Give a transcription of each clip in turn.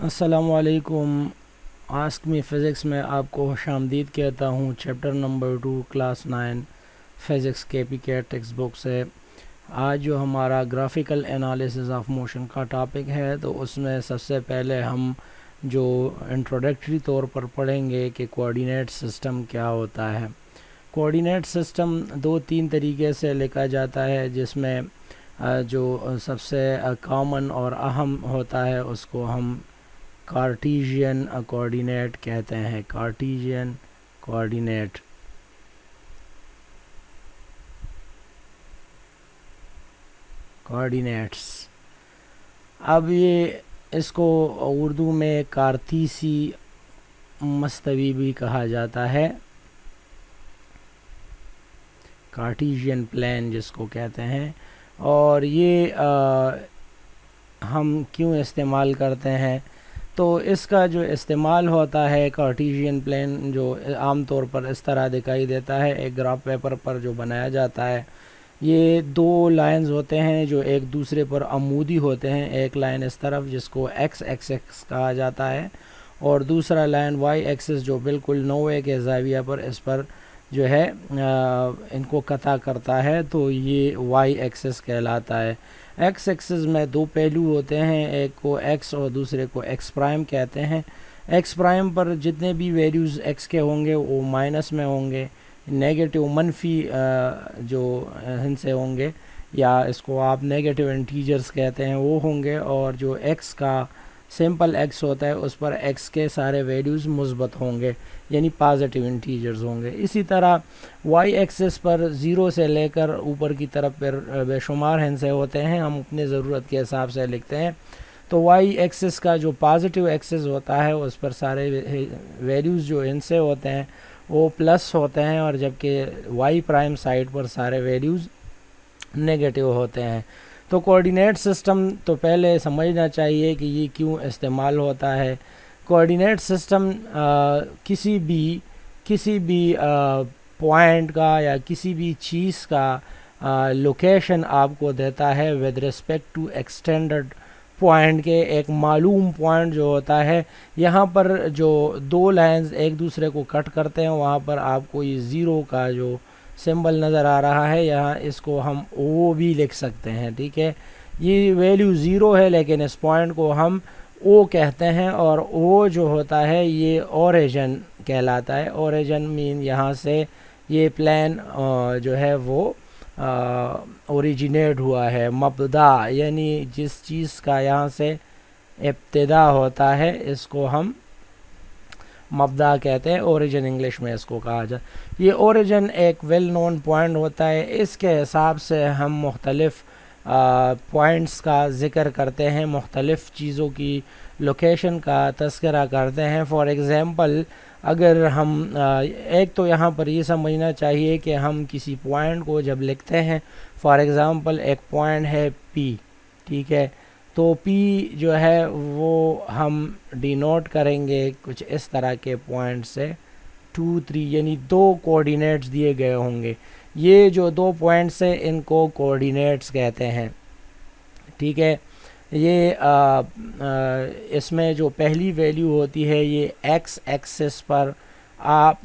अस्सलामुअलैकुम। Ask me physics में आपको खुशामदीद कहता हूँ। चैप्टर नंबर 2 क्लास 9 फ़िज़िक्स के पी के टेक्स्ट बुक से आज जो हमारा ग्राफिकल एनालिसिस ऑफ मोशन का टॉपिक है, तो उसमें सबसे पहले हम जो इंट्रोडक्टरी तौर पर पढ़ेंगे कि कोऑर्डिनेट सिस्टम क्या होता है। कोऑर्डिनेट सिस्टम दो तीन तरीके से लिखा जाता है, जिसमें जो सबसे कॉमन और अहम होता है उसको हम कार्टीशियन कोऑर्डिनेट कहते हैं। कार्टीशियन कोऑर्डिनेट। कोऑर्डिनेट्स। अब ये इसको उर्दू में कारतीसी मस्तवी भी कहा जाता है, कार्टीशियन प्लेन जिसको कहते हैं। और ये हम क्यों इस्तेमाल करते हैं, तो इसका जो इस्तेमाल होता है, कार्टीशियन प्लेन जो आम तौर पर इस तरह दिखाई देता है एक ग्राफ पेपर पर जो बनाया जाता है। ये दो लाइंस होते हैं जो एक दूसरे पर अमूदी होते हैं। एक लाइन इस तरफ जिसको एक्स एक्सिस कहा जाता है, और दूसरा लाइन वाई एक्सिस जो बिल्कुल 90 के ज़ाविया पर इस पर जो है इनको कता करता है, तो ये वाई एक्सिस कहलाता है। एक्स एक्सिस में दो पहलू होते हैं, एक को एक्स और दूसरे को एक्स प्राइम कहते हैं। एक्स प्राइम पर जितने भी वैल्यूज़ एक्स के होंगे वो माइनस में होंगे, नेगेटिव मनफी जो इनसे होंगे, या इसको आप नेगेटिव इंटीजर्स कहते हैं, वो होंगे। और जो एक्स का सिंपल एक्स होता है उस पर एक्स के सारे वैल्यूज़ मुस्बत होंगे, यानी पॉजिटिव इंटीजर्स होंगे। इसी तरह वाई एक्सिस पर ज़ीरो से लेकर ऊपर की तरफ पर बेशुमार हिस्से होते हैं, हम अपने ज़रूरत के हिसाब से लिखते हैं। तो वाई एक्सिस का जो पॉजिटिव एक्सिस होता है उस पर सारे वैल्यूज़ जो इनसे होते हैं वो प्लस होते हैं, और जबकि वाई प्राइम साइड पर सारे वैल्यूज़ नेगेटिव होते हैं। तो कोऑर्डिनेट सिस्टम तो पहले समझना चाहिए कि ये क्यों इस्तेमाल होता है। कोऑर्डिनेट सिस्टम किसी भी पॉइंट का या किसी भी चीज़ का लोकेशन आपको देता है with respect to extended point के। एक मालूम पॉइंट जो होता है, यहाँ पर जो दो लाइंस एक दूसरे को कट करते हैं, वहाँ पर आपको ये ज़ीरो का जो सिंबल नज़र आ रहा है, यहाँ इसको हम ओ भी लिख सकते हैं। ठीक है, ये वैल्यू ज़ीरो है लेकिन इस पॉइंट को हम ओ कहते हैं, और ओ जो होता है ये ओरिजिन कहलाता है। ओरिजिन मीन यहाँ से ये प्लान जो है वो ओरिजिनेट हुआ है। मबदा यानी जिस चीज़ का यहाँ से इब्तिदा होता है इसको हम मबदा कहते हैं। ओरिजिन इंग्लिश में इसको कहा जाए। ये ओरिजिन एक वेल नोन पॉइंट होता है। इसके हिसाब से हम मुख्तलिफ़ पॉइंट्स का ज़िक्र करते हैं, मुख्तलिफ़ चीज़ों की लोकेशन का तज़किरा करते हैं। फॉर एग्ज़ाम्पल, अगर हम एक तो यहाँ पर ये समझना चाहिए कि हम किसी पॉइंट को जब लिखते हैं, फॉर एग्ज़ाम्पल एक पॉइंट है पी, ठीक है, तो पी जो है वो हम डिनोट करेंगे कुछ इस तरह के पॉइंट से 2 3, यानी दो कोऑर्डिनेट्स दिए गए होंगे। ये जो दो पॉइंट्स हैं इनको कोऑर्डिनेट्स कहते हैं। ठीक है, ये इसमें जो पहली वैल्यू होती है ये एक्स एक्सिस पर आप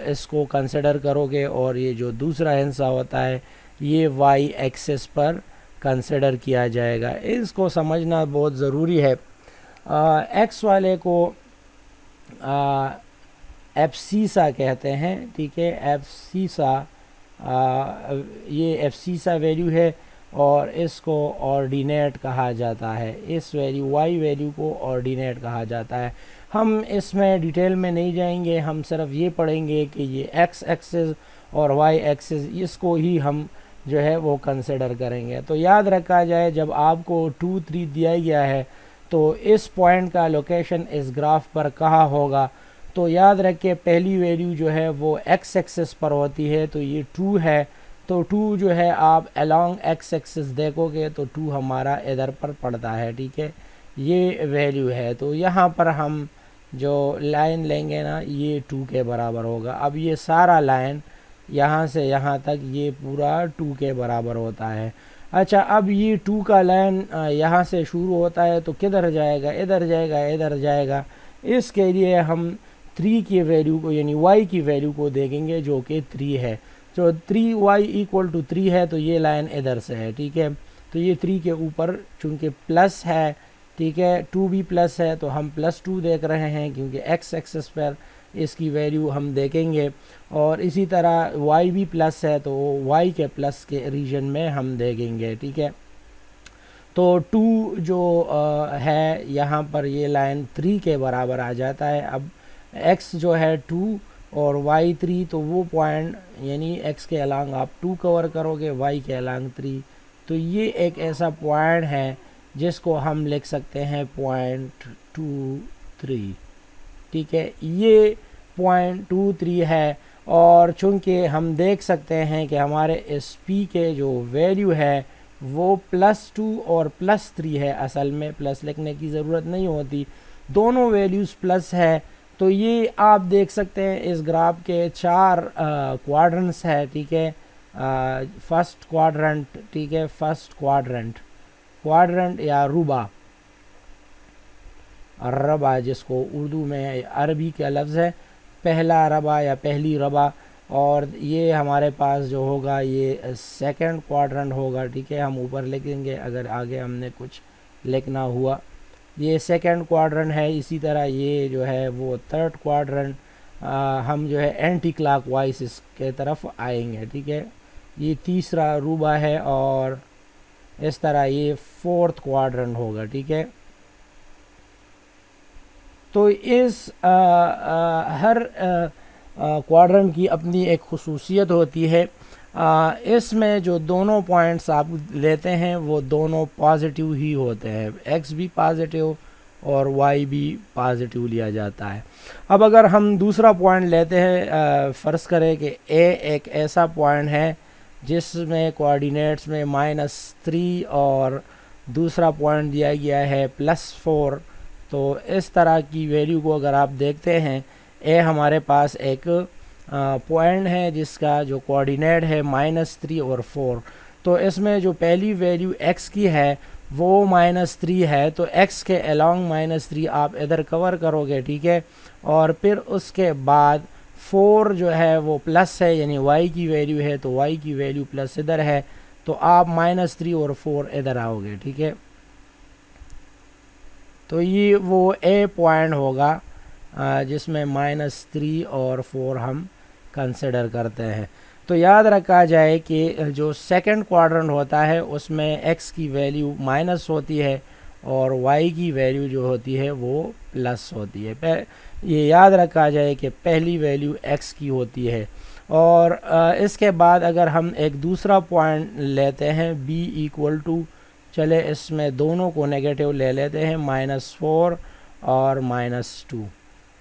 इसको कंसिडर करोगे, और ये जो दूसरा हिस्सा होता है ये वाई एक्सिस पर कंसिडर किया जाएगा। इसको समझना बहुत ज़रूरी है। एक्स वाले को एब्सीसा कहते हैं। ठीक है, एब्सीसा ये एब्सीसा वैल्यू है, और इसको ऑर्डिनेट कहा जाता है। इस वैल्यू वाई वैल्यू को ऑर्डिनेट कहा जाता है। हम इसमें डिटेल में नहीं जाएंगे, हम सिर्फ ये पढ़ेंगे कि ये एक्स एक्सिस और वाई एक्सिस इसको ही हम जो है वो कंसिडर करेंगे। तो याद रखा जाए, जब आपको 2 3 दिया गया है तो इस पॉइंट का लोकेशन इस ग्राफ पर कहाँ होगा, तो याद रखिए पहली वैल्यू जो है वो एक्स एक्सिस पर होती है, तो ये 2 है। तो 2 जो है आप अलोंग एक्स एक्सिस देखोगे तो 2 हमारा इधर पर पड़ता है। ठीक है, ये वैल्यू है। तो यहाँ पर हम जो लाइन लेंगे ना, ये 2 के बराबर होगा। अब ये सारा लाइन यहाँ से यहाँ तक ये पूरा 2 के बराबर होता है। अच्छा, अब ये 2 का लाइन यहाँ से शुरू होता है तो किधर जाएगा, इधर जाएगा, इधर जाएगा। इसके लिए हम 3 की वैल्यू को यानी y की वैल्यू को देखेंगे जो कि 3 है। तो 3y इक्वल टू 3 है तो ये लाइन इधर से है, ठीक है। तो ये 3 के ऊपर चूँकि प्लस है, ठीक है, 2 भी प्लस है तो हम +2 देख रहे हैं क्योंकि x एक्सिस पर इसकी वैल्यू हम देखेंगे। और इसी तरह y भी प्लस है तो y के प्लस के रीजन में हम देखेंगे, ठीक है। तो 2 जो है यहाँ पर ये लाइन 3 के बराबर आ जाता है। अब x जो है 2 और y 3, तो वो पॉइंट यानी x के अलॉन्ग आप 2 कवर करोगे, y के अलॉन्ग 3। तो ये एक ऐसा पॉइंट है जिसको हम लिख सकते हैं .23, ठीक है। ये .23 है। और चूंकि हम देख सकते हैं कि हमारे इस p के जो वैल्यू है वो +2 और +3 है। असल में प्लस लिखने की ज़रूरत नहीं होती, दोनों वैल्यूज़ प्लस है। तो ये आप देख सकते हैं इस ग्राफ के 4 क्वाड्रेंट्स है, ठीक है। फर्स्ट क्वाड्रेंट, ठीक है, फर्स्ट क्वाड्रेंट या रुबा, रबा जिसको उर्दू में अरबी का लफ्ज़ है, पहला रबा या पहली रबा। और ये हमारे पास जो होगा ये सेकंड क्वाड्रेंट होगा, ठीक है। हम ऊपर लिख देंगे अगर आगे हमने कुछ लिखना हुआ। ये सेकंड क्वाड्रेंट है। इसी तरह ये जो है वो थर्ड क्वाड्रेंट, हम जो है एंटी क्लॉकवाइज इसके तरफ आएंगे, ठीक है। ये तीसरा रूबा है और इस तरह ये फोर्थ क्वाड्रेंट होगा, ठीक है। तो इस हर क्वाड्रेंट की अपनी एक खुसूसियत होती है। इसमें जो दोनों पॉइंट्स आप लेते हैं वो दोनों पॉजिटिव ही होते हैं, x भी पॉजिटिव और y भी पॉजिटिव लिया जाता है। अब अगर हम दूसरा पॉइंट लेते हैं, फ़र्ज़ करें कि a एक ऐसा पॉइंट है जिसमें कोऑर्डिनेट्स में -3 और दूसरा पॉइंट दिया गया है +4। तो इस तरह की वैल्यू को अगर आप देखते हैं, ए हमारे पास एक पॉइंट है जिसका जो कोऑर्डिनेट है -3 और 4। तो इसमें जो पहली वैल्यू x की है वो -3 है, तो x के अलोंग -3 आप इधर कवर करोगे, ठीक है। और फिर उसके बाद 4 जो है वो प्लस है यानी y की वैल्यू है, तो y की वैल्यू प्लस इधर है, तो आप -3 और 4 इधर आओगे, ठीक है। तो ये वो ए पॉइंट होगा जिसमें -3 और 4 हम कंसिडर करते हैं। तो याद रखा जाए कि जो सेकंड क्वाड्रेंट होता है उसमें x की वैल्यू माइनस होती है और y की वैल्यू जो होती है वो प्लस होती है। ये याद रखा जाए कि पहली वैल्यू x की होती है। और इसके बाद अगर हम एक दूसरा पॉइंट लेते हैं b इक्वल टू, चले इसमें दोनों को नेगेटिव ले लेते हैं, -4 और -2।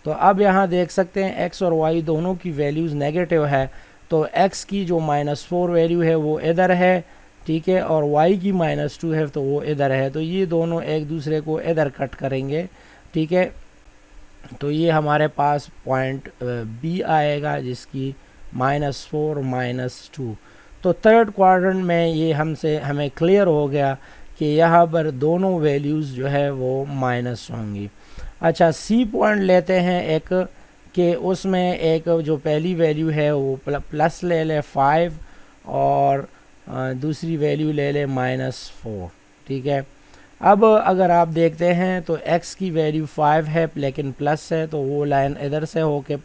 तो अब यहाँ देख सकते हैं x और y दोनों की वैल्यूज़ नेगेटिव है, तो x की जो -4 वैल्यू है वो इधर है, ठीक है, और y की -2 है तो वो इधर है। तो ये दोनों एक दूसरे को इधर कट करेंगे, ठीक है। तो ये हमारे पास पॉइंट b आएगा जिसकी -4 -2। तो थर्ड क्वाड्रेंट में ये हमें क्लियर हो गया कि यहाँ पर दोनों वैल्यूज़ जो है वो माइनस होंगी। अच्छा, सी पॉइंट लेते हैं एक कि उसमें एक जो पहली वैल्यू है वो प्लस ले ले 5 और दूसरी वैल्यू ले ले -4, ठीक है। अब अगर आप देखते हैं तो x की वैल्यू 5 है लेकिन प्लस है, तो वो लाइन इधर से होके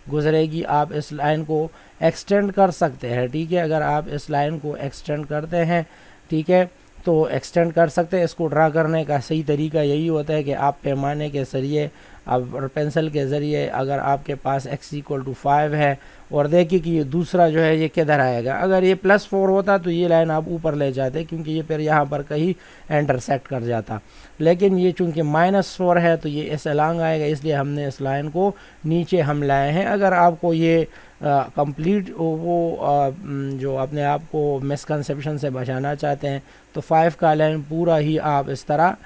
गुजरेगी। आप इस लाइन को एक्सटेंड कर सकते हैं, ठीक है। अगर आप इस लाइन को एक्सटेंड करते हैं, ठीक है, तो एक्सटेंड कर सकते हैं। इसको ड्रा करने का सही तरीका यही होता है कि आप पैमाने के ज़रिए अब पेंसिल के ज़रिए अगर आपके पास x इक्वल टू 5 है और देखिए कि ये दूसरा जो है ये किधर आएगा। अगर ये +4 होता तो ये लाइन आप ऊपर ले जाते क्योंकि ये फिर यहाँ पर कहीं इंटरसेक्ट कर जाता, लेकिन ये चूंकि -4 है तो ये इस अलॉन्ग आएगा, इसलिए हमने इस लाइन को नीचे हम लाए हैं। अगर आपको ये कंप्लीट जो अपने आप को मिसकंसेप्शन से बचाना चाहते हैं तो 5 का लाइन पूरा ही आप इस तरह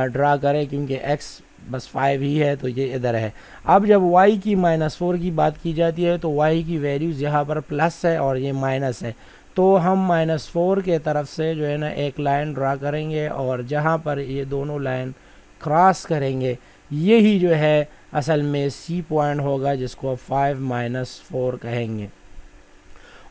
ड्रा करें क्योंकि x बस 5 ही है तो ये इधर है। अब जब y की -4 की बात की जाती है तो y की वैल्यूज़ यहाँ पर प्लस है और ये माइनस है, तो हम -4 के तरफ से जो है ना एक लाइन ड्रा करेंगे, और जहाँ पर ये दोनों लाइन क्रॉस करेंगे यही जो है असल में सी पॉइंट होगा, जिसको 5-4 कहेंगे।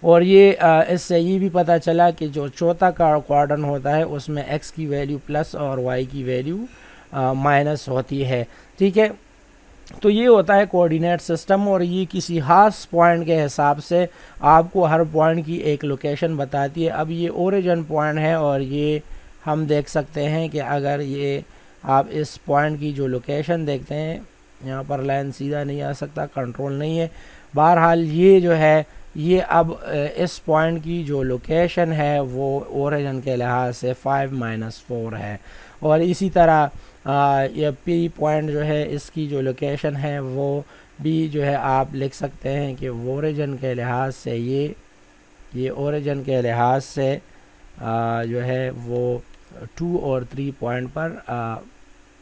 और ये इससे ये भी पता चला कि जो चौथा का क्वाड्रेंट होता है उसमें एक्स की वैल्यू प्लस और वाई की वैल्यू माइनस होती है, ठीक है। तो ये होता है कोऑर्डिनेट सिस्टम, और ये किसी खास पॉइंट के हिसाब से आपको हर पॉइंट की एक लोकेशन बताती है। अब ये ओरिजिन पॉइंट है, और ये हम देख सकते हैं कि अगर ये आप इस पॉइंट की जो लोकेशन देखते हैं, यहाँ पर लाइन सीधा नहीं आ सकता, कंट्रोल नहीं है, बहरहाल ये जो है ये अब इस पॉइंट की जो लोकेशन है वो ओरिजिन के लिहाज से 5-4 है। और इसी तरह ये पी पॉइंट जो है इसकी जो लोकेशन है वो भी जो है आप लिख सकते हैं कि ओरिजिन के लिहाज से ये ओरिजिन के लिहाज से जो है वो 2 और 3 पॉइंट पर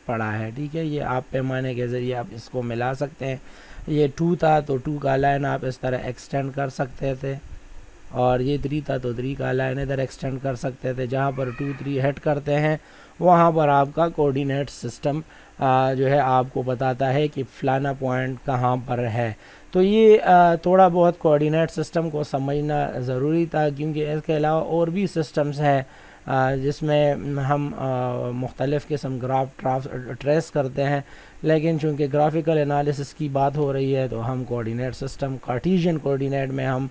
पड़ा है, ठीक है। ये आप पैमाने के ज़रिए आप इसको मिला सकते हैं। ये 2 था तो 2 का लाइन आप इस तरह एक्सटेंड कर सकते थे, और ये 3 था तो 3 का लाइन इधर एक्सटेंड कर सकते थे। जहाँ पर 2-3 हिट करते हैं वहाँ पर आपका कोऑर्डिनेट सिस्टम जो है आपको बताता है कि फलाना पॉइंट कहाँ पर है। तो ये थोड़ा बहुत कोऑर्डिनेट सिस्टम को समझना ज़रूरी था, क्योंकि इसके अलावा और भी सिस्टम्स हैं जिसमें हम मुख्तलिफ़ किस्म ग्राफ ट्रेस करते हैं, लेकिन चूँकि ग्राफिकल एनालिसिस की बात हो रही है तो हम कोऑर्डिनेट सिस्टम कार्टेशियन कोऑर्डिनेट में हम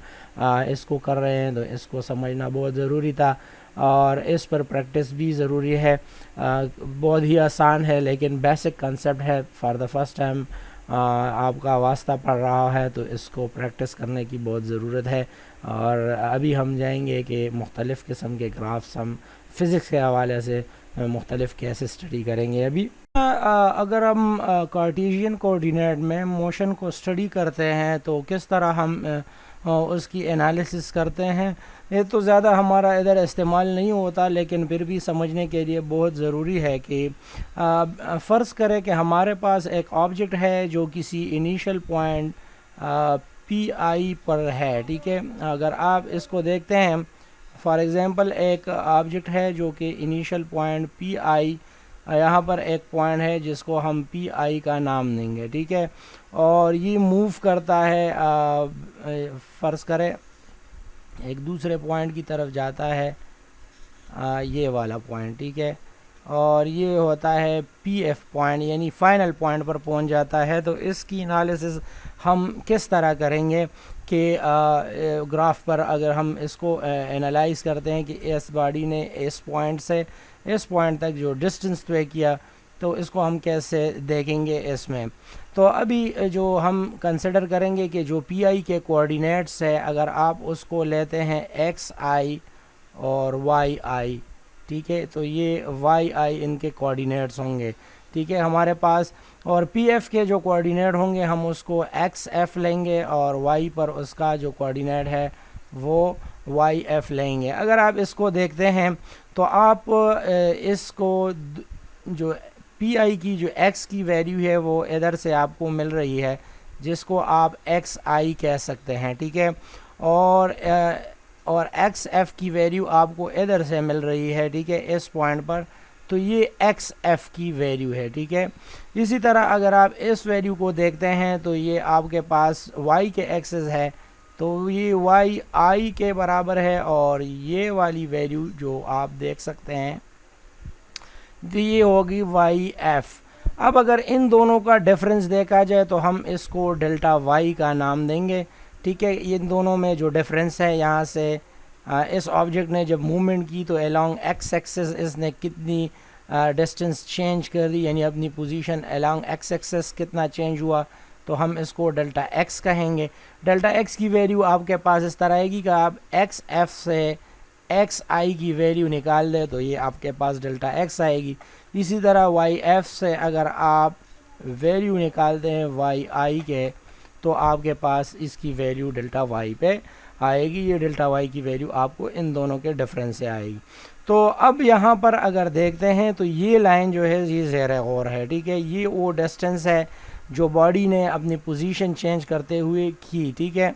इसको कर रहे हैं, तो इसको समझना बहुत ज़रूरी था, और इस पर प्रैक्टिस भी ज़रूरी है। बहुत ही आसान है, लेकिन बेसिक कंसेप्ट है। फॉर द फर्स्ट टाइम आपका वास्ता पड़ रहा है तो इसको प्रैक्टिस करने की बहुत ज़रूरत है। और अभी हम जाएंगे कि मुख्तलिफ़ किस्म के ग्राफ्स हम फ़िज़िक्स के हवाले से मुख्तलिफ़ कैसे स्टडी करेंगे। अभी अगर हम कार्टेशियन कोऑर्डिनेट में मोशन को स्टडी करते हैं तो किस तरह हम उसकी एनालिसिस करते हैं, ये तो ज़्यादा हमारा इधर इस्तेमाल नहीं होता, लेकिन फिर भी समझने के लिए बहुत ज़रूरी है कि फ़र्ज़ करें कि हमारे पास एक ऑब्जेक्ट है जो किसी इनिशियल पॉइंट पी आई पर है, ठीक है। अगर आप इसको देखते हैं, फॉर एग्ज़ाम्पल एक ऑब्जेक्ट है जो कि इनिशियल पॉइंट पी आई, यहाँ पर एक पॉइंट है जिसको हम पी आई का नाम देंगे, ठीक है। और ये मूव करता है, फ़र्ज़ करें एक दूसरे पॉइंट की तरफ जाता है, ये वाला पॉइंट, ठीक है। और ये होता है पी एफ पॉइंट, यानी फाइनल पॉइंट पर पहुंच जाता है। तो इसकी एनालिसिस हम किस तरह करेंगे कि ग्राफ पर अगर हम इसको एनालाइज करते हैं कि इस बॉडी ने इस पॉइंट से इस पॉइंट तक जो डिस्टेंस तय किया, तो इसको हम कैसे देखेंगे इसमें। तो अभी जो हम कंसिडर करेंगे कि जो पी आई के कोऑर्डिनेट्स है, अगर आप उसको लेते हैं एक्स आई और वाई आई, ठीक है, तो ये वाई आई इनके कोऑर्डिनेट्स होंगे, ठीक है हमारे पास। और पी एफ के जो कोऑर्डिनेट होंगे हम उसको एक्स एफ लेंगे, और वाई पर उसका जो कोऑर्डिनेट है वो वाई एफ लेंगे। अगर आप इसको देखते हैं तो आप इसको जो पी आई की जो एक्स की वैल्यू है वो इधर से आपको मिल रही है, जिसको आप एक्स आई कह सकते हैं, ठीक है। और एक्स एफ की वैल्यू आपको इधर से मिल रही है, ठीक है, इस पॉइंट पर। तो ये एक्स एफ की वैल्यू है, ठीक है। इसी तरह अगर आप इस वैल्यू को देखते हैं तो ये आपके पास वाई के एक्सेस है, तो ये वाई आई के बराबर है, और ये वाली वैल्यू जो आप देख सकते हैं तो ये होगी वाई एफ। अब अगर इन दोनों का डिफरेंस देखा जाए तो हम इसको डेल्टा वाई का नाम देंगे, ठीक है। इन दोनों में जो डिफरेंस है, यहाँ से इस ऑब्जेक्ट ने जब मूवमेंट की तो अलोंग एक्स एक्सिस इसने कितनी डिस्टेंस चेंज कर दी, यानी अपनी पोजीशन अलोंग एक्स एक्सिस कितना चेंज हुआ, तो हम इसको डेल्टा एक्स कहेंगे। डेल्टा एक्स की वैल्यू आपके पास इस तरह आएगी कि आप एक्स एफ से एक्स आई की वैल्यू निकाल दें तो ये आपके पास डेल्टा एक्स आएगी। इसी तरह वाई एफ से अगर आप वैल्यू निकालते हैं वाई आई के, तो आपके पास इसकी वैल्यू डेल्टा वाई पे आएगी। ये डेल्टा वाई की वैल्यू आपको इन दोनों के डिफरेंस से आएगी। तो अब यहाँ पर अगर देखते हैं तो ये लाइन जो है ये ज़ेर गौर है, ठीक है। ये वो डिस्टेंस है जो बॉडी ने अपनी पोजीशन चेंज करते हुए की, ठीक है।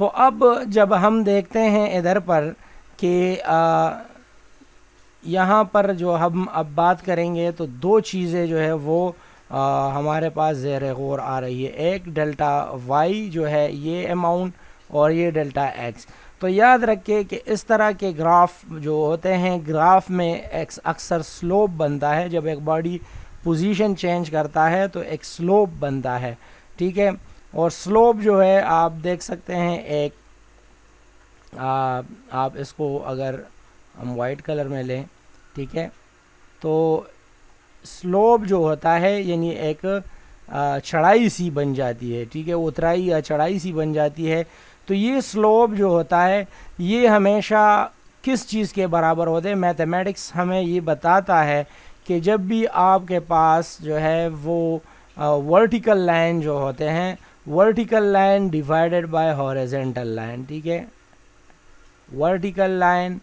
तो अब जब हम देखते हैं इधर पर कि यहाँ पर जो हम अब बात करेंगे तो दो चीज़ें जो है वो हमारे पास ज़ेर गौर आ रही है। एक डेल्टा वाई जो है ये अमाउंट, और ये डेल्टा एक्स। तो याद रखिए कि इस तरह के ग्राफ जो होते हैं, ग्राफ में एक्स अक्सर स्लोप बनता है। जब एक बॉडी पोजीशन चेंज करता है तो एक स्लोप बनता है, ठीक है। और स्लोप जो है आप देख सकते हैं, एक आप इसको अगर हम वाइट कलर में लें, ठीक है, तो स्लोप जो होता है यानी एक चढ़ाई सी बन जाती है, ठीक है, उतराई या चढ़ाई सी बन जाती है। तो ये स्लोप जो होता है ये हमेशा किस चीज़ के बराबर होते हैं? मैथमेटिक्स हमें ये बताता है कि जब भी आपके पास जो है वो वर्टिकल लाइन जो होते हैं, vertical line divided by horizontal line, ठीक है, vertical line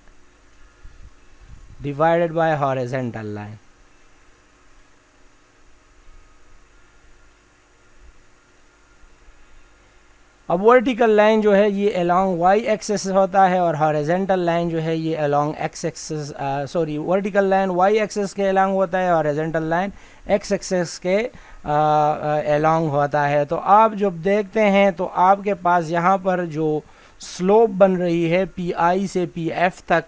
divided by horizontal line. अब वर्टिकल लाइन जो है ये अलोंग वाई एक्सिस होता है, और हॉरिजॉन्टल लाइन जो है ये along x axis, sorry, vertical line y axis के अलोंग होता है, हॉरिजॉन्टल लाइन एक्स एक्सिस के अलोंग होता है। तो आप जब देखते हैं तो आपके पास यहाँ पर जो स्लोप बन रही है पी आई से पी एफ तक,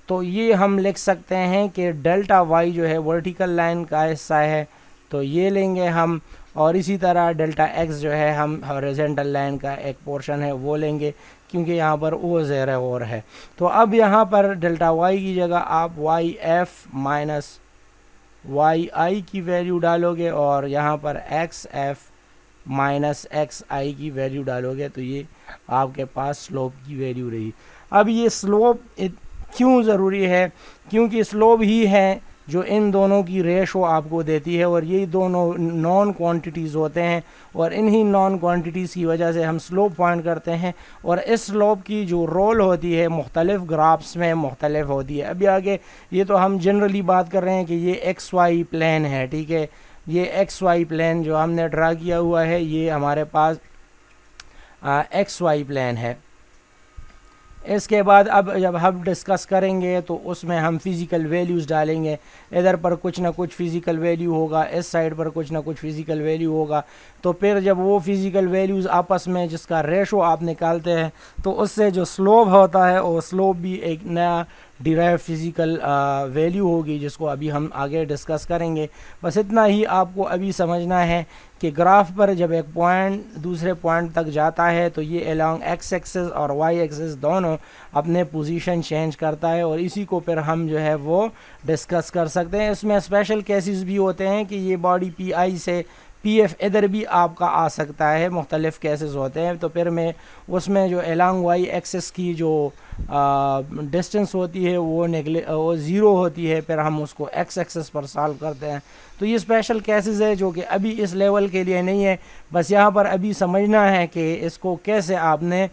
तो ये हम लिख सकते हैं कि डेल्टा वाई जो है वर्टिकल लाइन का हिस्सा है, तो ये लेंगे हम। और इसी तरह डेल्टा एक्स जो है हम हॉरिजॉन्टल लाइन का एक पोर्शन है वो लेंगे, क्योंकि यहाँ पर वो ज़ेर और है। तो अब यहाँ पर डेल्टा वाई की जगह आप वाई एफ माइनस वाई आई की वैल्यू डालोगे, और यहाँ पर एक्स एफ माइनस एक्स आई की वैल्यू डालोगे, तो ये आपके पास स्लोप की वैल्यू रही। अब ये स्लोप क्यों ज़रूरी है? क्योंकि स्लोप ही है जो इन दोनों की रेशो आपको देती है, और ये दोनों नॉन क्वांटिटीज़ होते हैं, और इन्हीं नॉन क्वांटिटीज़ की वजह से हम स्लोप फाइंड करते हैं। और इस स्लोप की जो रोल होती है मुख्तलिफ ग्राफ्स में मुख्तलिफ होती है। अभी आगे ये तो हम जनरली बात कर रहे हैं कि ये एक्स वाई प्लेन है, ठीक है, ये एक्स वाई प्लेन जो हमने ड्रा किया हुआ है ये हमारे पास एक्स वाई प्लेन है। इसके बाद अब जब हम डिस्कस करेंगे तो उसमें हम फिज़िकल वैल्यूज़ डालेंगे। इधर पर कुछ ना कुछ फ़िज़िकल वैल्यू होगा, इस साइड पर कुछ ना कुछ फ़िज़िकल वैल्यू होगा। तो फिर जब वो फ़िज़िकल वैल्यूज़ आपस में जिसका रेशो आप निकालते हैं तो उससे जो स्लोप होता है वो स्लोप भी एक नया डिराइव फिज़िकल वैल्यू होगी, जिसको अभी हम आगे डिस्कस करेंगे। बस इतना ही आपको अभी समझना है कि ग्राफ पर जब एक पॉइंट दूसरे पॉइंट तक जाता है तो ये अलोंग एक्स एक्सिस और वाई एक्सिस दोनों अपने पोजीशन चेंज करता है, और इसी को फिर हम जो है वो डिस्कस कर सकते हैं। इसमें स्पेशल केसेस भी होते हैं कि ये बॉडी पी आई से पी एफ इधर भी आपका आ सकता है, मुख्तलिफ केसेस होते हैं। तो फिर मैं उसमें जो अलोंग वाई एक्सिस की जो डिस्टेंस होती है वो ज़ीरो होती है, फिर हम उसको एक्स एक्सिस पर सॉल्व करते हैं। तो ये स्पेशल केसेस है जो कि अभी इस लेवल के लिए नहीं है, बस यहाँ पर अभी समझना है कि इसको कैसे आपने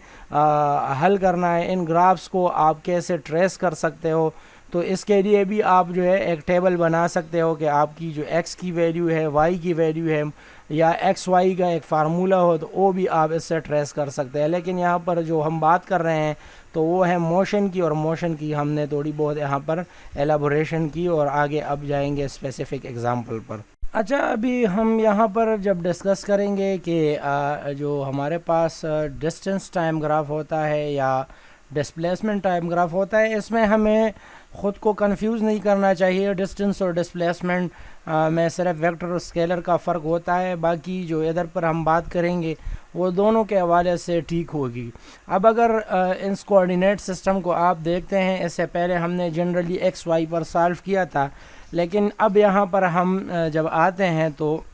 हल करना है, इन ग्राफ्स को आप कैसे ट्रेस कर सकते हो। तो इसके लिए भी आप जो है एक टेबल बना सकते हो कि आपकी जो x की वैल्यू है, y की वैल्यू है, या एक्स वाई का एक फार्मूला हो तो वो भी आप इससे ट्रेस कर सकते हैं। लेकिन यहाँ पर जो हम बात कर रहे हैं तो वो है मोशन की, और मोशन की हमने थोड़ी बहुत यहाँ पर एलाबोरेशन की, और आगे अब जाएंगे स्पेसिफिक एग्जांपल पर। अच्छा, अभी हम यहाँ पर जब डिस्कस करेंगे कि जो हमारे पास डिस्टेंस टाइम ग्राफ होता है या डिस्प्लेसमेंट टाइम ग्राफ होता है, इसमें हमें ख़ुद को कंफ्यूज नहीं करना चाहिए। डिस्टेंस और डिस्प्लेसमेंट में सिर्फ वेक्टर और स्केलर का फ़र्क होता है, बाकी जो इधर पर हम बात करेंगे वो दोनों के हवाले से ठीक होगी। अब अगर इन कोऑर्डिनेट सिस्टम को आप देखते हैं, इससे पहले हमने जनरली एक्स वाई पर सॉल्व किया था, लेकिन अब यहाँ पर हम जब आते हैं तो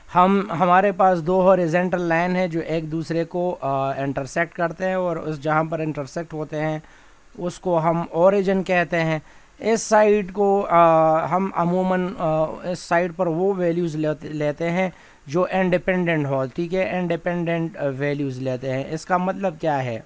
हमारे पास दो हॉरिजॉन्टल लाइन है जो एक दूसरे को इंटरसेक्ट करते हैं, और उस जहाँ पर इंटरसेक्ट होते हैं उसको हम ओरिजिन कहते हैं। इस साइड को हम अमूमन इस साइड पर वो वैल्यूज़ लेते हैं जो इंडिपेंडेंट हो, ठीक है, इंडिपेंडेंट वैल्यूज़ लेते हैं। इसका मतलब क्या है?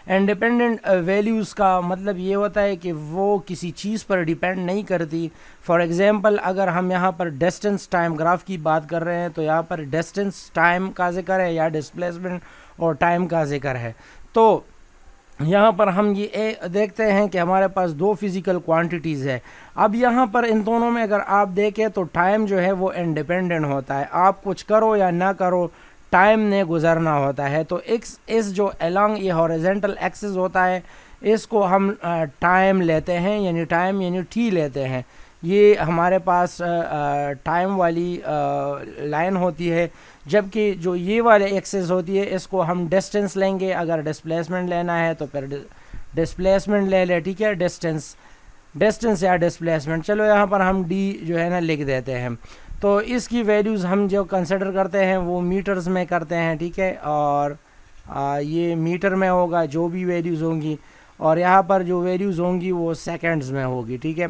इंडिपेंडेंट वैल्यूज़ का मतलब ये होता है कि वो किसी चीज़ पर डिपेंड नहीं करती। फॉर एग्ज़ाम्पल, अगर हम यहाँ पर डिस्टेंस टाइम ग्राफ की बात कर रहे हैं तो यहाँ पर डिस्टेंस टाइम का जिक्र है या डिस्प्लेसमेंट और टाइम का जिक्र है। तो यहाँ पर हम ये देखते हैं कि हमारे पास दो फिज़िकल क्वांटिटीज़ है। अब यहाँ पर इन दोनों में अगर आप देखें तो टाइम जो है वो इंडिपेंडेंट होता है, आप कुछ करो या ना करो टाइम ने गुजरना होता है। तो एक्स इस जो अलोंग ये हॉरिजेंटल एक्सिस होता है इसको हम टाइम लेते हैं, यानी टाइम यानी टी लेते हैं। ये हमारे पास टाइम वाली लाइन होती है, जबकि जो ये वाले एक्सिस होती है इसको हम डिस्टेंस लेंगे। अगर डिस्प्लेसमेंट लेना है तो फिर डिस्प्लेसमेंट ले ले, ठीक है, डिस्टेंस या डिस्प्लेसमेंट। चलो यहाँ पर हम डी जो है ना लिख देते हैं। तो इसकी वैल्यूज़ हम जो कंसिडर करते हैं वो मीटर्स में करते हैं, ठीक है, और ये मीटर में होगा जो भी वैल्यूज़ होंगी, और यहाँ पर जो वैल्यूज़ होंगी वो सेकंड्स में होगी, ठीक है।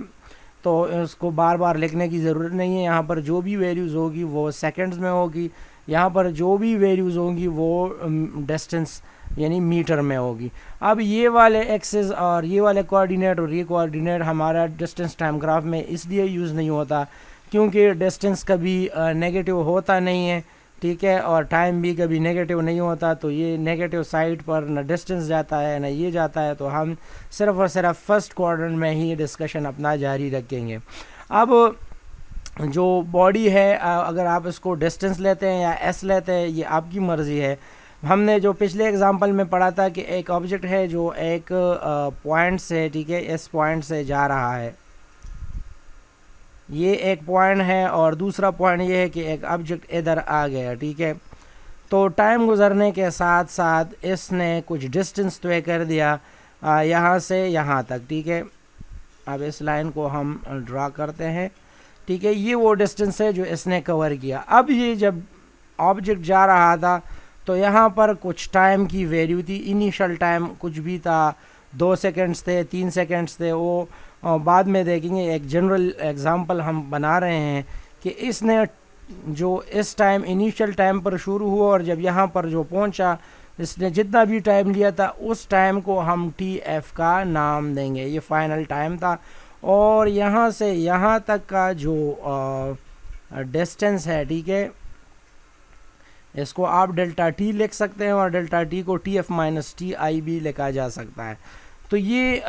तो इसको बार बार लिखने की ज़रूरत नहीं है, यहाँ पर जो भी वैल्यूज़ होगी वो सेकंड्स में होगी, यहाँ पर जो भी वैल्यूज़ होंगी वो डिस्टेंस यानी मीटर में होगी। अब ये वाले एक्सिस और ये वाले कोऑर्डिनेट और ये कोऑर्डिनेट हमारा डिस्टेंस टाइम ग्राफ में इसलिए यूज़ नहीं होता क्योंकि डिस्टेंस कभी नेगेटिव होता नहीं है, ठीक है, और टाइम भी कभी नेगेटिव नहीं होता। तो ये नेगेटिव साइड पर न डिस्टेंस जाता है न ये जाता है, तो हम सिर्फ और सिर्फ फर्स्ट क्वाड्रेंट में ही डिस्कशन अपना जारी रखेंगे। अब जो बॉडी है अगर आप इसको डिस्टेंस लेते हैं या एस लेते हैं ये आपकी मर्ज़ी है। हमने जो पिछले एग्जांपल में पढ़ा था कि एक ऑब्जेक्ट है जो एक पॉइंट से, ठीक है, इस पॉइंट से जा रहा है, ये एक पॉइंट है, और दूसरा पॉइंट ये है कि एक ऑब्जेक्ट इधर आ गया, ठीक है। तो टाइम गुजरने के साथ साथ इसने कुछ डिस्टेंस तय कर दिया यहाँ से यहाँ तक, ठीक है। अब इस लाइन को हम ड्रा करते हैं, ठीक है, ये वो डिस्टेंस है जो इसने कवर किया। अब ये जब ऑब्जेक्ट जा रहा था तो यहाँ पर कुछ टाइम की वैल्यू थी, इनिशियल टाइम कुछ भी था, 2 सेकंड्स थे, 3 सेकंड्स थे, वो बाद में देखेंगे। एक जनरल एग्जांपल हम बना रहे हैं कि इसने जो इस टाइम इनिशियल टाइम पर शुरू हुआ और जब यहाँ पर जो पहुँचा इसने जितना भी टाइम लिया था उस टाइम को हम टी एफ का नाम देंगे, ये फाइनल टाइम था। और यहाँ से यहाँ तक का जो डिस्टेंस है, ठीक है, इसको आप डेल्टा टी लिख सकते हैं और डेल्टा टी को T F minus T I भी लिखा जा सकता है। तो ये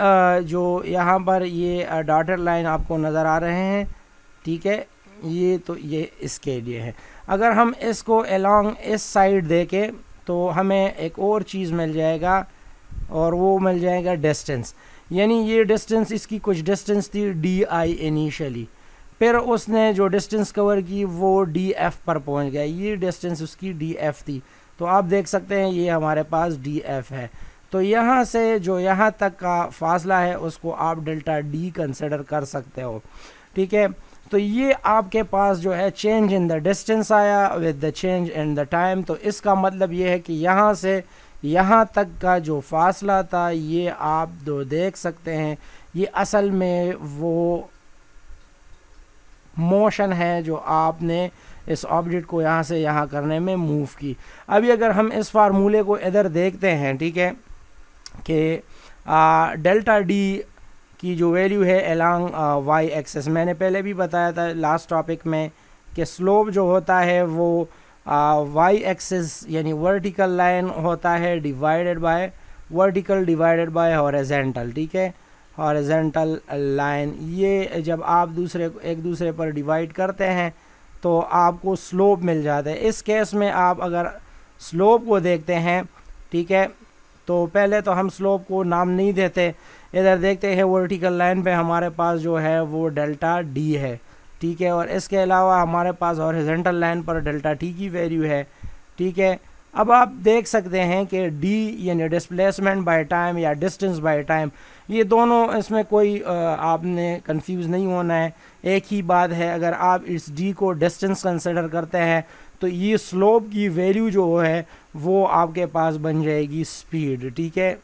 जो यहाँ पर ये डॉटेड लाइन आपको नज़र आ रहे हैं, ठीक है, ये तो ये इसके लिए है। अगर हम इसको अलोंग इस साइड देखें तो हमें एक और चीज़ मिल जाएगा और वो मिल जाएगा डिस्टेंस, यानी ये डिस्टेंस इसकी कुछ डिस्टेंस थी डी आई इनिशियली, फिर उसने जो डिस्टेंस कवर की वो डी एफ पर पहुंच गया, ये डिस्टेंस उसकी डी एफ थी। तो आप देख सकते हैं ये हमारे पास डी एफ है। तो यहाँ से जो यहाँ तक का फासला है उसको आप डेल्टा डी कंसिडर कर सकते हो, ठीक है। तो ये आपके पास जो है चेंज इन द डिस्टेंस आया with the change in the time. तो इसका मतलब ये है कि यहाँ से यहाँ तक का जो फासला था ये आप दो देख सकते हैं, ये असल में वो मोशन है जो आपने इस ऑब्जेक्ट को यहाँ से यहाँ करने में मूव की। अभी अगर हम इस फार्मूले को इधर देखते हैं, ठीक है, कि डेल्टा डी की जो वैल्यू है अलोंग वाई एक्सेस, मैंने पहले भी बताया था लास्ट टॉपिक में कि स्लोप जो होता है वो वाई एक्सेस यानी वर्टिकल लाइन होता है divided by vertical divided by horizontal, ठीक है, हॉरिजॉन्टल लाइन। ये जब आप एक दूसरे पर डिवाइड करते हैं तो आपको स्लोप मिल जाता है। इस केस में आप अगर स्लोप को देखते हैं, ठीक है, तो पहले तो हम स्लोप को नाम नहीं देते, इधर देखते हैं वर्टिकल लाइन पे हमारे पास जो है वो डेल्टा डी है, ठीक है, और इसके अलावा हमारे पास हॉरिजॉन्टल लाइन पर डेल्टा टी की वैल्यू है, ठीक है। अब आप देख सकते हैं कि डी यानी डिस्प्लेसमेंट बाय टाइम या डिस्टेंस बाय टाइम, ये दोनों इसमें कोई आपने कंफ्यूज नहीं होना है, एक ही बात है। अगर आप इस डी को डिस्टेंस कंसिडर करते हैं तो ये स्लोप की वैल्यू जो है वो आपके पास बन जाएगी स्पीड, ठीक है।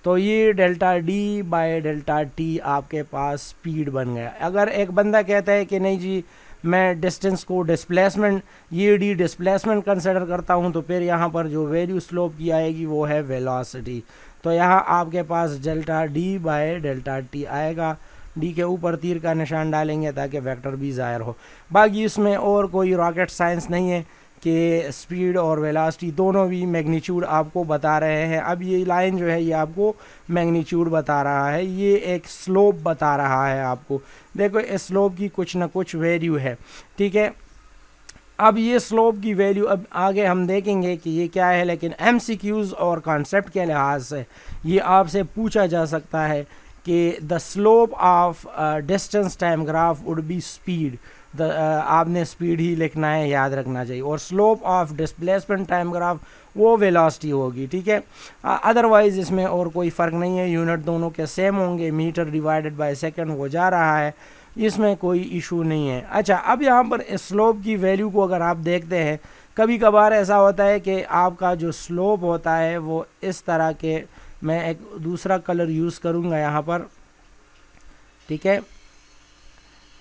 तो ये delta d by delta T आपके पास स्पीड बन गया। अगर एक बंदा कहता है कि नहीं जी मैं डिस्टेंस को डिस्प्लेसमेंट ये डी डिस्प्लेसमेंट कंसिडर करता हूँ, तो फिर यहाँ पर जो वैल्यू स्लोप की आएगी वो है वेलोसिटी। तो यहाँ आपके पास delta d by delta t आएगा, डी के ऊपर तीर का निशान डालेंगे ताकि वेक्टर भी ज़ाहिर हो। बाकी इसमें और कोई रॉकेट साइंस नहीं है, कि स्पीड और वेलोसिटी दोनों भी मैग्नीट्यूड आपको बता रहे हैं। अब ये लाइन जो है ये आपको मैग्नीट्यूड बता रहा है, ये एक स्लोप बता रहा है आपको। देखो इस स्लोप की कुछ ना कुछ वैल्यू है, ठीक है। अब ये स्लोप की वैल्यू अब आगे हम देखेंगे कि ये क्या है, लेकिन एमसीक्यूज और कॉन्सेप्ट के लिहाज से ये आपसे पूछा जा सकता है कि the slope of distance time graph would be speed. आपने स्पीड ही लिखना है, याद रखना चाहिए। और slope of displacement time graph वो वेलोसिटी होगी, ठीक है। अदरवाइज इसमें और कोई फ़र्क नहीं है, यूनिट दोनों के सेम होंगे, मीटर डिवाइडेड बाय सेकंड हो जा रहा है, इसमें कोई इशू नहीं है। अच्छा, अब यहाँ पर स्लोप की वैल्यू को अगर आप देखते हैं, कभी कभार ऐसा होता है कि आपका जो स्लोप होता है वो इस तरह के, मैं एक दूसरा कलर यूज़ करूँगा यहाँ पर, ठीक है।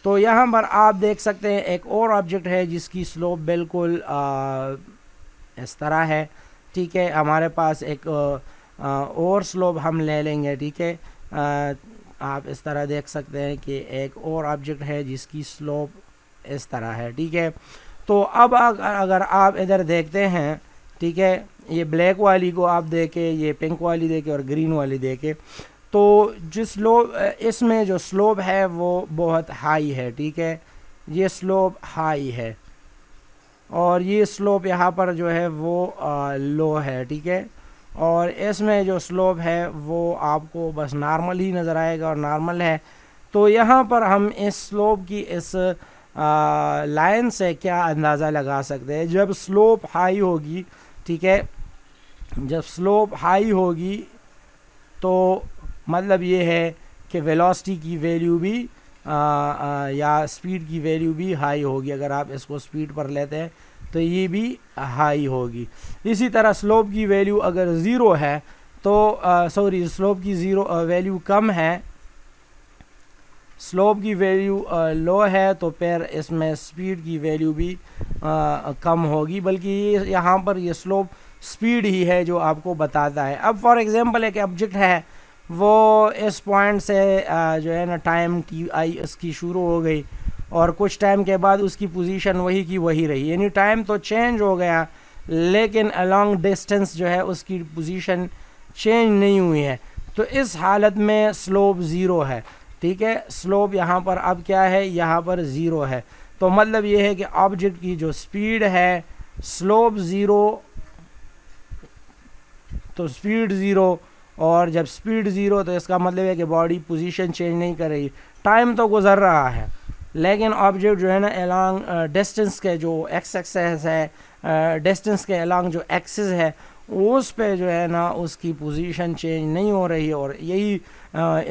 तो यहाँ पर आप देख सकते हैं एक और ऑब्जेक्ट है जिसकी स्लोप बिल्कुल इस तरह है, ठीक है। हमारे पास एक और स्लोप हम ले लेंगे, ठीक है। आप इस तरह देख सकते हैं कि एक और ऑब्जेक्ट है जिसकी स्लोप इस तरह है, ठीक है। तो अब अगर आप इधर देखते हैं, ठीक है, ये ब्लैक वाली को आप देखें, ये पिंक वाली देखें और ग्रीन वाली देखें, तो जिस स्लोप इसमें जो स्लोप है वो बहुत हाई है, ठीक है। ये स्लोप हाई है और ये स्लोप यहाँ पर जो है वो लो है, ठीक है। और इसमें जो स्लोप है वो आपको बस नॉर्मल ही नज़र आएगा और नॉर्मल है। तो यहाँ पर हम इस स्लोप की इस लाइन से क्या अंदाज़ा लगा सकते हैं, जब स्लोप हाई होगी, ठीक है, जब स्लोप हाई होगी तो मतलब ये है कि वेलोसिटी की वैल्यू भी या स्पीड की वैल्यू भी हाई होगी। अगर आप इसको स्पीड पर लेते हैं तो ये भी हाई होगी। इसी तरह स्लोप की वैल्यू अगर ज़ीरो है तो सॉरी, स्लोप की ज़ीरो वैल्यू कम है, स्लोप की वैल्यू लो है, तो फिर इसमें स्पीड की वैल्यू भी कम होगी। बल्कि ये यहाँ पर ये स्लोप स्पीड ही है जो आपको बताता है। अब फॉर एग्जांपल एक ऑब्जेक्ट है, वो इस पॉइंट से जो है ना टाइम टी आई इसकी शुरू हो गई और कुछ टाइम के बाद उसकी पोजीशन वही की वही रही, यानी टाइम तो चेंज हो गया लेकिन अलॉन्ग डिस्टेंस जो है उसकी पोजीशन चेंज नहीं हुई है। तो इस हालत में स्लोप ज़ीरो है, ठीक है। स्लोप यहाँ पर अब क्या है, यहाँ पर ज़ीरो है। तो मतलब ये है कि ऑब्जेक्ट की जो स्पीड है, स्लोप ज़ीरो तो स्पीड ज़ीरो, और जब स्पीड ज़ीरो तो इसका मतलब है कि बॉडी पोजीशन चेंज नहीं कर रही, टाइम तो गुजर रहा है लेकिन ऑब्जेक्ट जो है ना अलॉन्ग डिस्टेंस के जो एक्स एक्सेस है, डिस्टेंस के अलॉन्ग जो एक्सिस है उस पे जो है ना उसकी पोजीशन चेंज नहीं हो रही है। और यही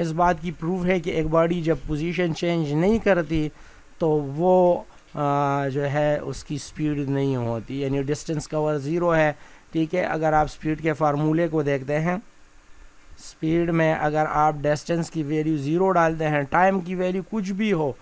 इस बात की प्रूफ है कि एक बॉडी जब पोजीशन चेंज नहीं करती तो वो जो है उसकी स्पीड नहीं होती, यानी डिस्टेंस कवर ज़ीरो है, ठीक है। अगर आप स्पीड के फार्मूले को देखते हैं, स्पीड में अगर आप डिस्टेंस की वैल्यू ज़ीरो डालते हैं, टाइम की वैल्यू कुछ भी हो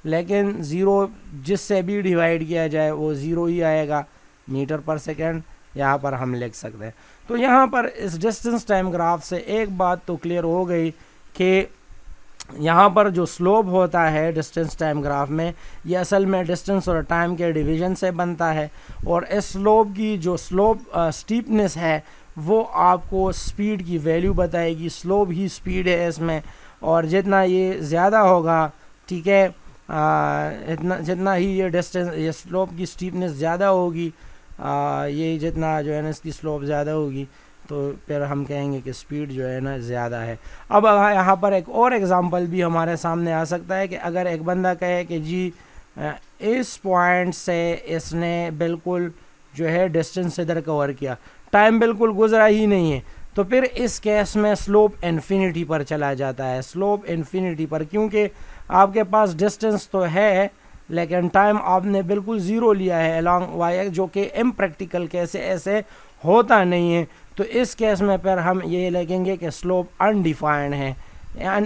लेकिन ज़ीरो जिससे भी डिवाइड किया जाए वो ज़ीरो ही आएगा, मीटर पर सेकंड यहाँ पर हम लिख सकते हैं। तो यहाँ पर इस डिस्टेंस टाइम ग्राफ से एक बात तो क्लियर हो गई कि यहाँ पर जो स्लोप होता है डिस्टेंस टाइम ग्राफ में, ये असल में डिस्टेंस और टाइम के डिवीज़न से बनता है। और इस स्लोप की जो स्लोप स्टीपनेस है वो आपको स्पीड की वैल्यू बताएगी, स्लोप ही स्पीड है इसमें। और जितना ये ज़्यादा होगा, ठीक है, इतना जितना ही ये डिस्टेंस ये स्लोप की स्टीपनेस ज़्यादा होगी, ये जितना जो है ना इसकी स्लोप ज़्यादा होगी तो फिर हम कहेंगे कि स्पीड जो है ना ज़्यादा है। अब यहाँ पर एक और एग्ज़ाम्पल भी हमारे सामने आ सकता है कि अगर एक बंदा कहे कि जी इस पॉइंट से इसने बिल्कुल जो है डिस्टेंस इधर कवर किया, टाइम बिल्कुल गुजरा ही नहीं है, तो फिर इस केस में स्लोप इन्फिनिटी पर चला जाता है। स्लोप इन्फिनिटी पर, क्योंकि आपके पास डिस्टेंस तो है लेकिन टाइम आपने बिल्कुल ज़ीरो लिया है अलॉन्ग वाई, जो कि इम्प्रैक्टिकल केस ऐसे होता नहीं है। तो इस केस में फिर हम ये लिखेंगे कि स्लोप अनडिफाइंड है,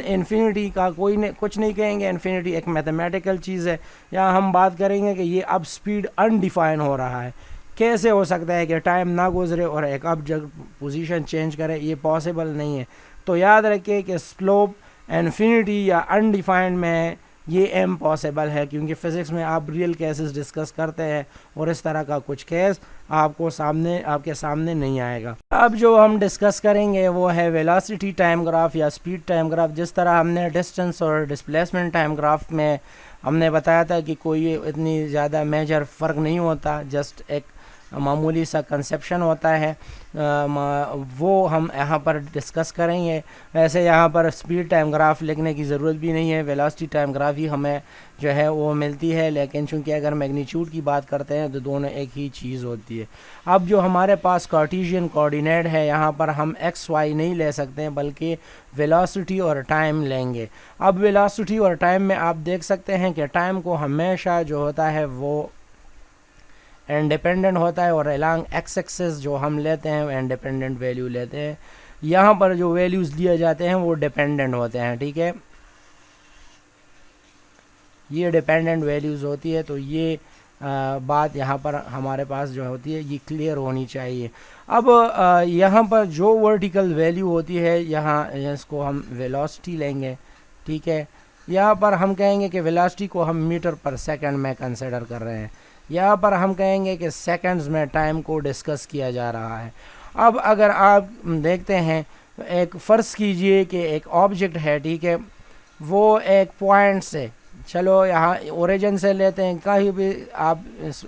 इन्फिनिटी का कोई नहीं कुछ नहीं कहेंगे, इन्फिनिटी एक मैथमेटिकल चीज़ है। यहाँ हम बात करेंगे कि ये अब स्पीड अनडिफाइन हो रहा है। कैसे हो सकता है कि टाइम ना गुजरे और एक ऑब्जेक्ट पोजीशन चेंज करे, ये पॉसिबल नहीं है। तो याद रखिए कि स्लोप इन्फिनिटी या अनडिफाइंड में ये इम्पॉसिबल है, क्योंकि फ़िज़िक्स में आप रियल केसेस डिस्कस करते हैं और इस तरह का कुछ केस आपके सामने नहीं आएगा। अब जो हम डिस्कस करेंगे वो है वेलोसिटी टाइम ग्राफ या स्पीड टाइम ग्राफ। जिस तरह हमने डिस्टेंस और डिस्प्लेसमेंट टाइम ग्राफ में हमने बताया था कि कोई इतनी ज़्यादा मेजर फ़र्क नहीं होता, जस्ट एक मामूली सा कंसेप्शन होता है, वो हम यहाँ पर डिस्कस करेंगे। वैसे यहाँ पर स्पीड टाइम ग्राफ लिखने की ज़रूरत भी नहीं है, वेलोसिटी टाइम ग्राफ ही हमें जो है वो मिलती है, लेकिन चूंकि अगर मैग्नीट्यूड की बात करते हैं तो दोनों एक ही चीज़ होती है। अब जो हमारे पास कार्टेशियन कोऑर्डिनेट है, यहाँ पर हम एक्स वाई नहीं ले सकते हैं बल्कि वेलोसिटी और टाइम लेंगे। अब वेलोसिटी और टाइम में आप देख सकते हैं कि टाइम को हमेशा जो होता है वो इंडिपेंडेंट होता है और अलोंग एक्स एक्सिस जो हम लेते हैं वो इंडिपेंडेंट वैल्यू लेते हैं। यहाँ पर जो वैल्यूज़ लिए जाते हैं वो डिपेंडेंट होते हैं, ठीक है, ये डिपेंडेंट वैल्यूज़ होती है। तो ये बात यहाँ पर हमारे पास जो होती है ये क्लियर होनी चाहिए। अब यहाँ पर जो वर्टिकल वैल्यू होती है, यहाँ इसको हम वेलोसिटी लेंगे, ठीक है। यहाँ पर हम कहेंगे कि वेलोसिटी को हम मीटर पर सेकंड में कंसिडर कर रहे हैं। यहाँ पर हम कहेंगे कि सेकंड्स में टाइम को डिस्कस किया जा रहा है। अब अगर आप देखते हैं, एक फ़र्ज़ कीजिए कि एक ऑब्जेक्ट है, ठीक है, वो एक पॉइंट से, चलो यहाँ ओरिजिन से लेते हैं, कहीं भी आप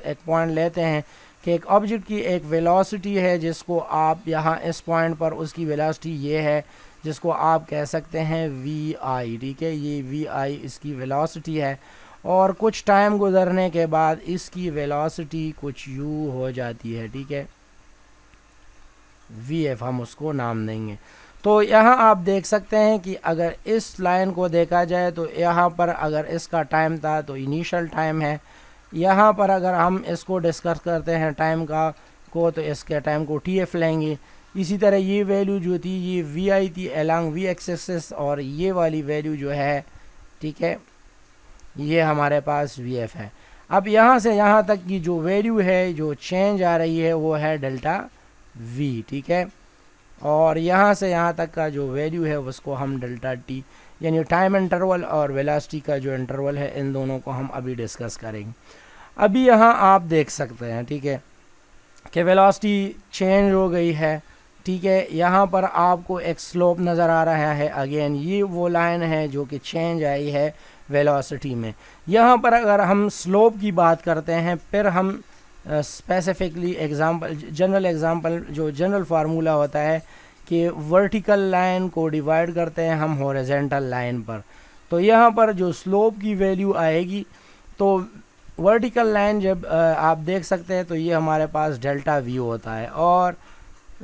एक पॉइंट लेते हैं कि एक ऑब्जेक्ट की एक वेलोसिटी है जिसको आप यहाँ इस पॉइंट पर उसकी वेलोसिटी ये है जिसको आप कह सकते हैं वी आई, ठीक है, ये वी आई इसकी वेलोसिटी है। और कुछ टाइम गुजरने के बाद इसकी वेलोसिटी कुछ यू हो जाती है, ठीक है, वी एफ हम उसको नाम देंगे। तो यहाँ आप देख सकते हैं कि अगर इस लाइन को देखा जाए तो यहाँ पर अगर इसका टाइम था तो इनिशियल टाइम है। यहाँ पर अगर हम इसको डिस्कस करते हैं टाइम को तो इसके टाइम को टी एफ लेंगे। इसी तरह ये वैल्यू जो थी ये वी आई थी अलोंग वी एक्सिस, और ये वाली वैल्यू जो है, ठीक है, ये हमारे पास वी एफ है। अब यहाँ से यहाँ तक की जो वैल्यू है जो चेंज आ रही है वो है डेल्टा वी, ठीक है, और यहाँ से यहाँ तक का जो वैल्यू है उसको हम डेल्टा टी, यानी टाइम इंटरवल और वेलोसिटी का जो इंटरवल है, इन दोनों को हम अभी डिस्कस करेंगे। अभी यहाँ आप देख सकते हैं, ठीक है, कि वेलोसिटी चेंज हो गई है, ठीक है। यहाँ पर आपको एक स्लोप नज़र आ रहा है, अगेन ये वो लाइन है जो कि चेंज आई है वेलोसिटी में। यहाँ पर अगर हम स्लोप की बात करते हैं, फिर हम स्पेसिफिकली एग्जांपल, जनरल एग्जांपल, जो जनरल फार्मूला होता है कि वर्टिकल लाइन को डिवाइड करते हैं हम हॉरिजॉन्टल लाइन पर। तो यहाँ पर जो स्लोप की वैल्यू आएगी, तो वर्टिकल लाइन जब आप देख सकते हैं तो ये हमारे पास डेल्टा वी होता है, और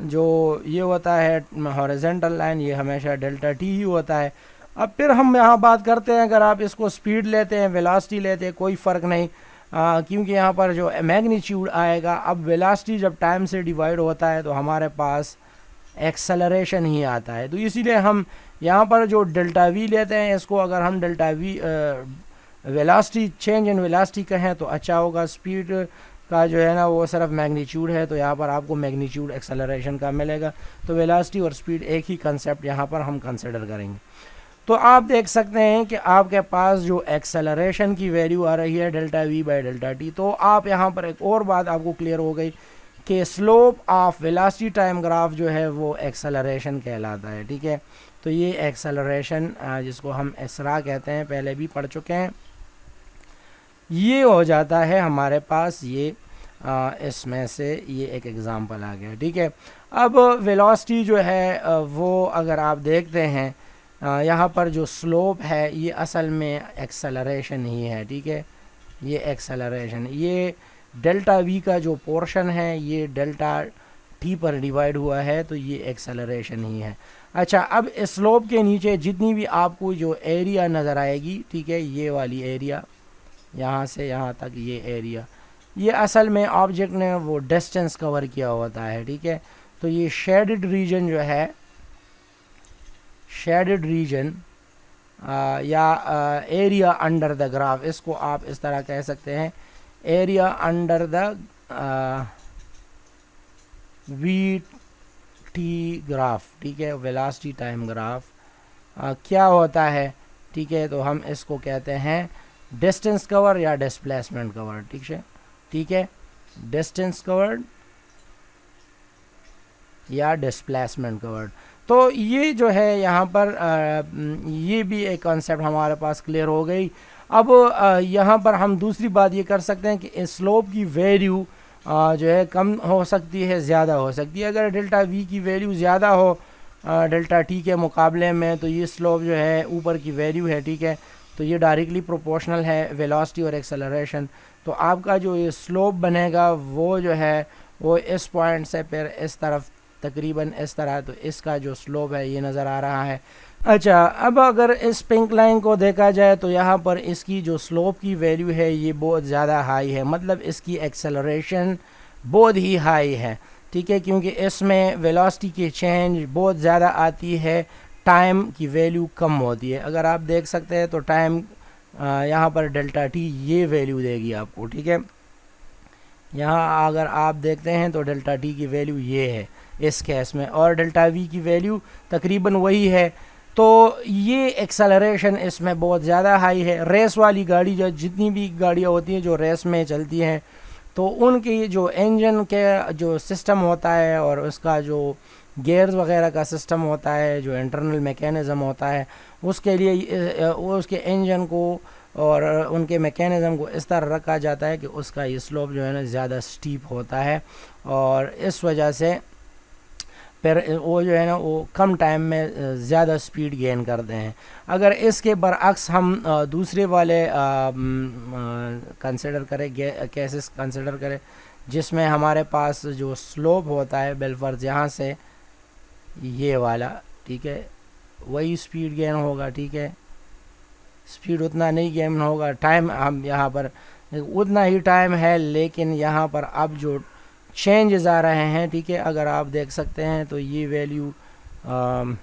जो ये होता है हॉरिजॉन्टल लाइन ये हमेशा डेल्टा टी ही होता है। अब फिर हम यहाँ बात करते हैं, अगर आप इसको स्पीड लेते हैं, वेलोसिटी लेते हैं, कोई फ़र्क नहीं, क्योंकि यहाँ पर जो मैग्नीट्यूड आएगा, अब वेलोसिटी जब टाइम से डिवाइड होता है तो हमारे पास एक्सेलरेशन ही आता है। तो इसीलिए हम यहाँ पर जो डेल्टा वी लेते हैं, इसको अगर हम delta we velocity, change in velocity कहें तो अच्छा होगा। स्पीड का जो है ना वो सिर्फ मैग्नीट्यूड है, तो यहाँ पर आपको मैग्नीट्यूड एक्सेलरेशन का मिलेगा। तो वेलोसिटी और स्पीड एक ही कंसेप्ट यहाँ पर हम कंसिडर करेंगे। तो आप देख सकते हैं कि आपके पास जो एक्सेलरेशन की वैल्यू आ रही है delta we by delta T. तो आप यहाँ पर एक और बात आपको क्लियर हो गई कि slope of velocity time graph जो है वो एक्सेलरेशन कहलाता है, ठीक है। तो ये एक्सेलरेशन जिसको हम एसरा कहते हैं, पहले भी पढ़ चुके हैं, ये हो जाता है हमारे पास। ये इसमें से ये एक एग्ज़ाम्पल आ गया, ठीक है। अब वेलोसिटी जो है वो अगर आप देखते हैं, यहाँ पर जो स्लोप है ये असल में एक्सेलरेशन ही है, ठीक है, ये एक्सेलरेशन, ये डेल्टा वी का जो पोर्शन है ये डेल्टा टी पर डिवाइड हुआ है, तो ये एक्सेलरेशन ही है। अच्छा, अब स्लोप के नीचे जितनी भी आपको जो एरिया नज़र आएगी, ठीक है, ये वाली एरिया यहाँ से यहाँ तक ये एरिया, ये असल में ऑब्जेक्ट ने वो डिस्टेंस कवर किया होता है, ठीक है। तो ये शेडेड रीजन जो है, शेडेड रीजन या एरिया अंडर द ग्राफ, इसको आप इस तरह कह सकते हैं, area under the we T graph, ठीक है, वेलोसिटी टाइम ग्राफ क्या होता है ठीक है, तो हम इसको कहते हैं डिस्टेंस कवर या डिस्प्लेसमेंट कवर। ठीक है, डिस्टेंस कवर्ड या डिस्प्लेसमेंट कवर्ड। तो ये जो है यहाँ पर ये भी एक कॉन्सेप्ट हमारे पास क्लियर हो गई। अब यहाँ पर हम दूसरी बात ये कर सकते हैं कि स्लोप की वैल्यू जो है कम हो सकती है, ज़्यादा हो सकती है। अगर डेल्टा वी की वैल्यू ज़्यादा हो डेल्टा टी के मुकाबले में, तो ये स्लोप जो है ऊपर की वैल्यू है, ठीक है, तो ये डायरेक्टली प्रोपोर्शनल है वेलोसिटी और एक्सेलरेशन। तो आपका जो ये स्लोप बनेगा वो जो है वो इस पॉइंट से फिर इस तरफ तकरीबन इस तरह, तो इसका जो स्लोप है ये नज़र आ रहा है। अच्छा, अब अगर इस पिंक लाइन को देखा जाए तो यहाँ पर इसकी जो स्लोप की वैल्यू है ये बहुत ज़्यादा हाई है, मतलब इसकी एक्सेलरेशन बहुत ही हाई है, ठीक है, क्योंकि इसमें वेलोसिटी की चेंज बहुत ज़्यादा आती है, टाइम की वैल्यू कम होती है। अगर आप देख सकते हैं तो टाइम यहाँ पर डेल्टा टी ये वैल्यू देगी आपको, ठीक है। यहाँ अगर आप देखते हैं तो डेल्टा टी की वैल्यू ये है इस केस में, और डेल्टा वी की वैल्यू तकरीबन वही है। तो ये एक्सेलरेशन इसमें बहुत ज़्यादा हाई है। रेस वाली गाड़ी जो जितनी भी गाड़ियाँ होती हैं जो रेस में चलती हैं, तो उनकी जो इंजन के जो सिस्टम होता है और उसका जो गेयर्स वगैरह का सिस्टम होता है, जो इंटरनल मैकेनिज़्म होता है, उसके लिए उसके इंजन को और उनके मैकेनिज़्म को इस तरह रखा जाता है कि उसका ये स्लोप जो है ना ज़्यादा स्टीप होता है, और इस वजह से फिर वो जो है ना वो कम टाइम में ज़्यादा स्पीड गेन करते हैं। अगर इसके बरअक्स हम दूसरे वाले कंसिडर करें, केसेस कंसिडर करें जिसमें हमारे पास जो स्लोप होता है बिलफर्ज यहाँ से ये वाला, ठीक है, वही स्पीड गेन होगा, ठीक है, स्पीड उतना नहीं गेन होगा, टाइम हम यहाँ पर उतना ही टाइम है, लेकिन यहाँ पर अब जो चेंजेस आ रहे हैं, ठीक है, अगर आप देख सकते हैं तो ये वैल्यू और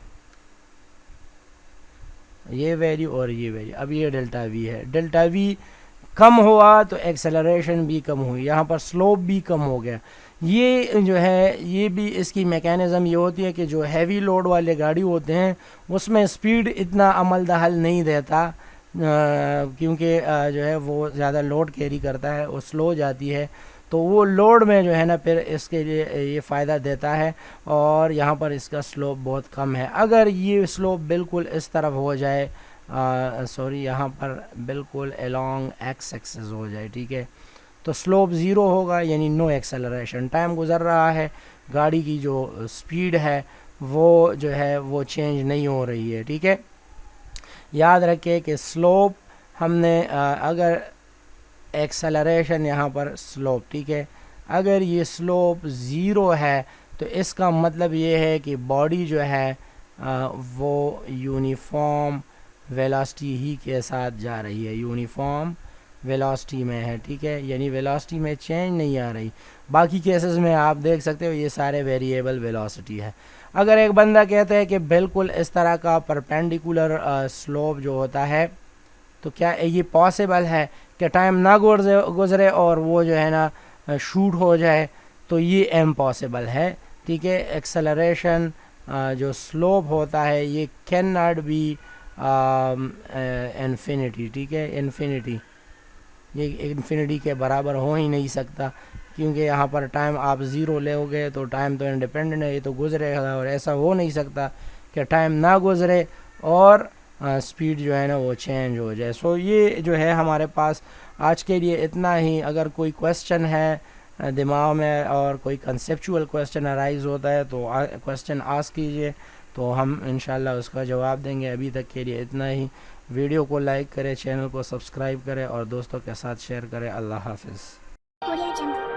ये वैल्यू, अब ये डेल्टा वी है, डेल्टा वी कम हुआ तो एक्सेलरेशन भी कम हुई, यहाँ पर स्लोप भी कम हो गया। ये जो है ये भी इसकी मैकेनिज़्म ये होती है कि जो हैवी लोड वाले गाड़ी होते हैं उसमें स्पीड इतना अमल दखल नहीं देता, क्योंकि जो है वो ज़्यादा लोड कैरी करता है और स्लो जाती है, तो वो लोड में जो है ना फिर इसके लिए ये फ़ायदा देता है, और यहाँ पर इसका स्लोप बहुत कम है। अगर ये स्लोप बिल्कुल इस तरफ हो जाए, सॉरी यहाँ पर बिल्कुल अलोंग एक्स एक्सिस हो जाए, ठीक है, तो स्लोप ज़ीरो होगा, यानी नो एक्सेलरेशन। टाइम गुज़र रहा है, गाड़ी की जो स्पीड है वो जो है वो चेंज नहीं हो रही है, ठीक है। याद रखें कि स्लोप हमने अगर एक्सेलरेशन यहाँ पर स्लोप, ठीक है, अगर ये स्लोप ज़ीरो है तो इसका मतलब ये है कि बॉडी जो है वो यूनिफॉर्म वेलोसिटी ही के साथ जा रही है, यूनिफॉर्म वेलोसिटी में है, ठीक है, यानी वेलोसिटी में चेंज नहीं आ रही। बाकी केसेस में आप देख सकते हो ये सारे वेरिएबल वेलोसिटी है। अगर एक बंदा कहता है कि बिल्कुल इस तरह का परपेंडिकुलर स्लोप जो होता है, तो क्या ये पॉसिबल है कि टाइम ना गुजरे और वो जो है ना शूट हो जाए? तो ये इम्पॉसिबल है, ठीक है। एक्सेलरेशन जो स्लोप होता है ये कैन नॉट बी इन्फिनिटी, ठीक है, इन्फिनिटी, ये इन्फिनिटी के बराबर हो ही नहीं सकता, क्योंकि यहाँ पर टाइम आप ज़ीरो लोगे तो टाइम तो इंडिपेंडेंट है, ये तो गुजरेगा, और ऐसा हो नहीं सकता कि टाइम ना गुजरे और स्पीड जो है ना वो चेंज हो जाए। सो ये जो है हमारे पास आज के लिए इतना ही। अगर कोई क्वेश्चन है दिमाग में और कोई कंसेप्चुअल क्वेश्चन अराइज होता है तो क्वेश्चन आस्क कीजिए, तो हम इंशाल्लाह उसका जवाब देंगे। अभी तक के लिए इतना ही। वीडियो को लाइक करें, चैनल को सब्सक्राइब करें और दोस्तों के साथ शेयर करें। अल्लाह हाफिज़।